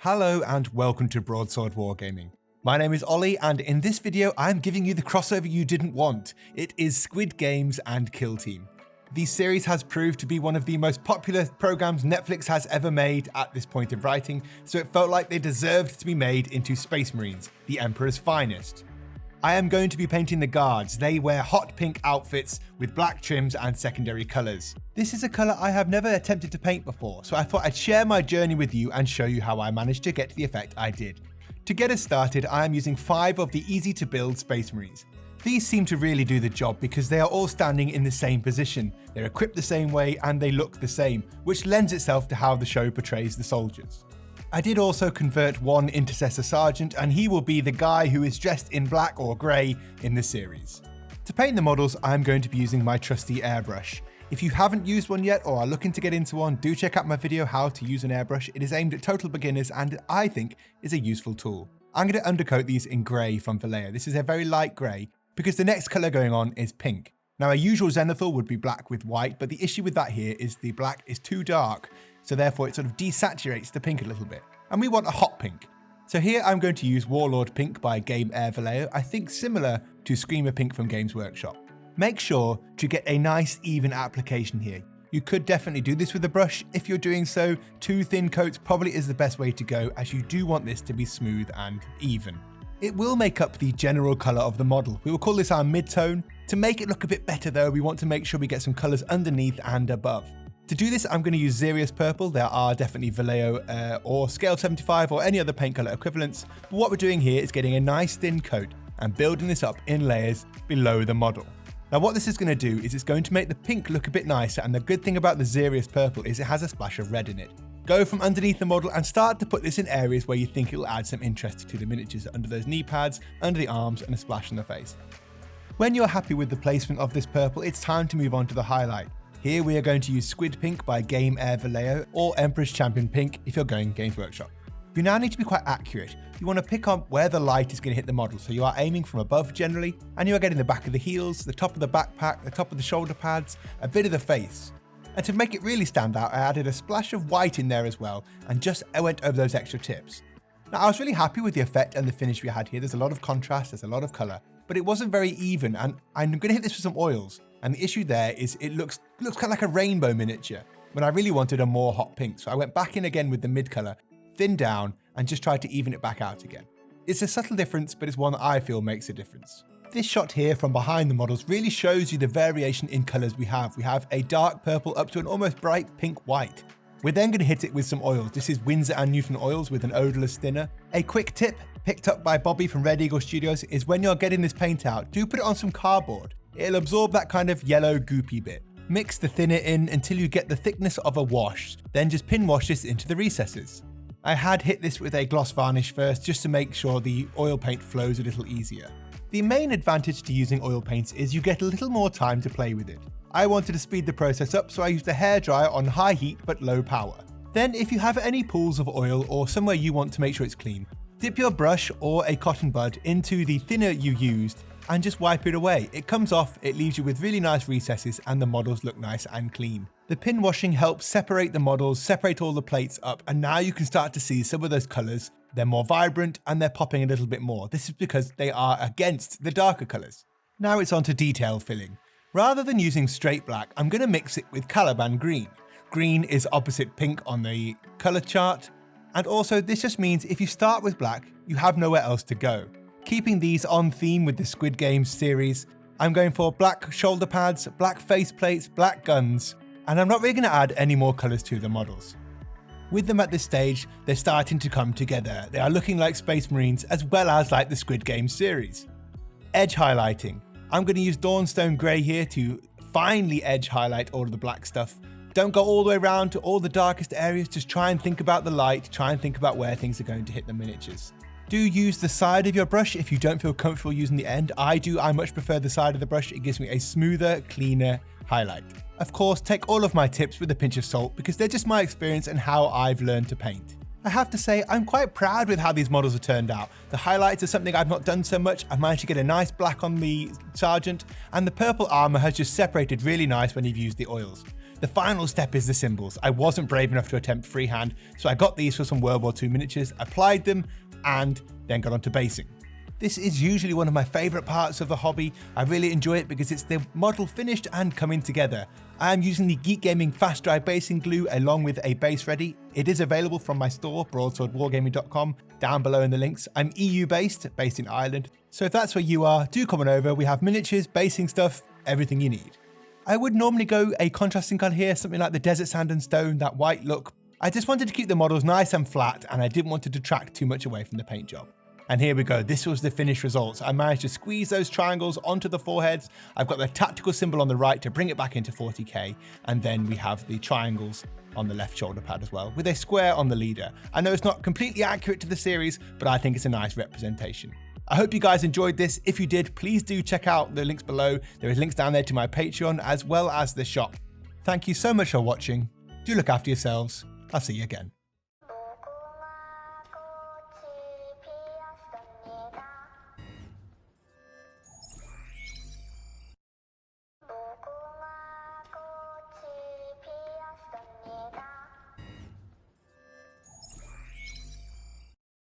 Hello and welcome to Broadsword Wargaming. My name is Ollie and in this video I'm giving you the crossover you didn't want. It is Squid Games and Killteam. The series has proved to be one of the most popular programs Netflix has ever made at this point of writing, so it felt like they deserved to be made into Space Marines, the Emperor's finest. I am going to be painting the guards. They wear hot pink outfits with black trims and secondary colours. This is a colour I have never attempted to paint before, so I thought I'd share my journey with you and show you how I managed to get the effect I did. To get us started, I am using 5 of the easy to build Space Marines. These seem to really do the job because they are all standing in the same position, they're equipped the same way and they look the same, which lends itself to how the show portrays the soldiers. I did also convert one Intercessor Sergeant and he will be the guy who is dressed in black or grey in the series. To paint the models, I'm going to be using my trusty airbrush. If you haven't used one yet or are looking to get into one, do check out my video how to use an airbrush. It is aimed at total beginners and I think is a useful tool. I'm going to undercoat these in grey from Vallejo. This is a very light grey because the next colour going on is pink. Now a usual Zenithal would be black with white, but the issue with that here is the black is too dark, so therefore it sort of desaturates the pink a little bit. And we want a hot pink. So here I'm going to use Warlord Pink by Game Air Vallejo, I think similar to Screamer Pink from Games Workshop. Make sure to get a nice even application here. You could definitely do this with a brush. If you're doing so, 2 thin coats probably is the best way to go, as you do want this to be smooth and even. It will make up the general colour of the model. We will call this our mid-tone. To make it look a bit better though, we want to make sure we get some colours underneath and above. To do this, I'm going to use Xerius Purple. There are definitely Vallejo or Scale 75 or any other paint colour equivalents. But what we're doing here is getting a nice thin coat and building this up in layers below the model. Now what this is going to do is it's going to make the pink look a bit nicer, and the good thing about the Xerius Purple is it has a splash of red in it. Go from underneath the model and start to put this in areas where you think it will add some interest to the miniatures, under those knee pads, under the arms and a splash in the face. When you're happy with the placement of this purple, it's time to move on to the highlight. Here we are going to use Squid Pink by Game Air Vallejo or Emperor's Champion Pink if you're going Games Workshop. You now need to be quite accurate. You want to pick up where the light is going to hit the model, so you are aiming from above generally, and you are getting the back of the heels, the top of the backpack, the top of the shoulder pads, a bit of the face. And to make it really stand out, I added a splash of white in there as well, and I went over those extra tips. Now I was really happy with the effect and the finish we had here. There's a lot of contrast, there's a lot of colour, but it wasn't very even, and I'm going to hit this with some oils. And the issue there is it looks kind of like a rainbow miniature, when I really wanted a more hot pink. So I went back in again with the mid colour, thinned down, and just tried to even it back out again. It's a subtle difference, but it's one that I feel makes a difference. This shot here from behind the models really shows you the variation in colours we have. We have a dark purple up to an almost bright pink white. We're then going to hit it with some oils. This is Winsor & Newton oils with an odourless thinner. A quick tip picked up by Bobby from Red Eagle Studios is when you're getting this paint out, do put it on some cardboard. It'll absorb that kind of yellow goopy bit. Mix the thinner in until you get the thickness of a wash, then just pin wash this into the recesses. I had hit this with a gloss varnish first just to make sure the oil paint flows a little easier. The main advantage to using oil paints is you get a little more time to play with it. I wanted to speed the process up, so I used a hairdryer on high heat but low power. Then if you have any pools of oil or somewhere you want to make sure it's clean, dip your brush or a cotton bud into the thinner you used and just wipe it away. It comes off, it leaves you with really nice recesses and the models look nice and clean. The pin washing helps separate the models, separate all the plates up, and now you can start to see some of those colours. They're more vibrant and they're popping a little bit more. This is because they are against the darker colours. Now it's on to detail filling. Rather than using straight black, I'm going to mix it with Caliban green. Green is opposite pink on the colour chart, and also this just means if you start with black, you have nowhere else to go. Keeping these on theme with the Squid Games series, I'm going for black shoulder pads, black face plates, black guns, and I'm not really going to add any more colours to the models. With them at this stage, they're starting to come together. They are looking like Space Marines as well as like the Squid Game series. Edge highlighting. I'm going to use Dawnstone Grey here to finely edge highlight all of the black stuff. Don't go all the way around to all the darkest areas, just try and think about the light, try and think about where things are going to hit the miniatures. Do use the side of your brush if you don't feel comfortable using the end. I much prefer the side of the brush. It gives me a smoother, cleaner highlight. Of course, take all of my tips with a pinch of salt because they're just my experience and how I've learned to paint. I have to say, I'm quite proud with how these models have turned out. The highlights are something I've not done so much. I've managed to get a nice black on the Sergeant, and the purple armour has just separated really nice when you've used the oils. The final step is the symbols. I wasn't brave enough to attempt freehand, so I got these for some World War II miniatures, applied them, and then got onto basing. This is usually one of my favourite parts of the hobby. I really enjoy it because it's the model finished and coming together. I am using the Geek Gaming Fast Dry Basing Glue along with a base ready. It is available from my store, broadswordwargaming.com, down below in the links. I'm EU based in Ireland, so if that's where you are, do come on over. We have miniatures, basing stuff, everything you need. I would normally go a contrasting colour here, something like the Desert Sand and Stone, that white look. I just wanted to keep the models nice and flat, and I didn't want to detract too much away from the paint job. And here we go, this was the finished results. I managed to squeeze those triangles onto the foreheads. I've got the tactical symbol on the right to bring it back into 40k. And then we have the triangles on the left shoulder pad as well, with a square on the leader. I know it's not completely accurate to the series, but I think it's a nice representation. I hope you guys enjoyed this. If you did, please do check out the links below. There is links down there to my Patreon as well as the shop. Thank you so much for watching. Do look after yourselves. I'll see you again.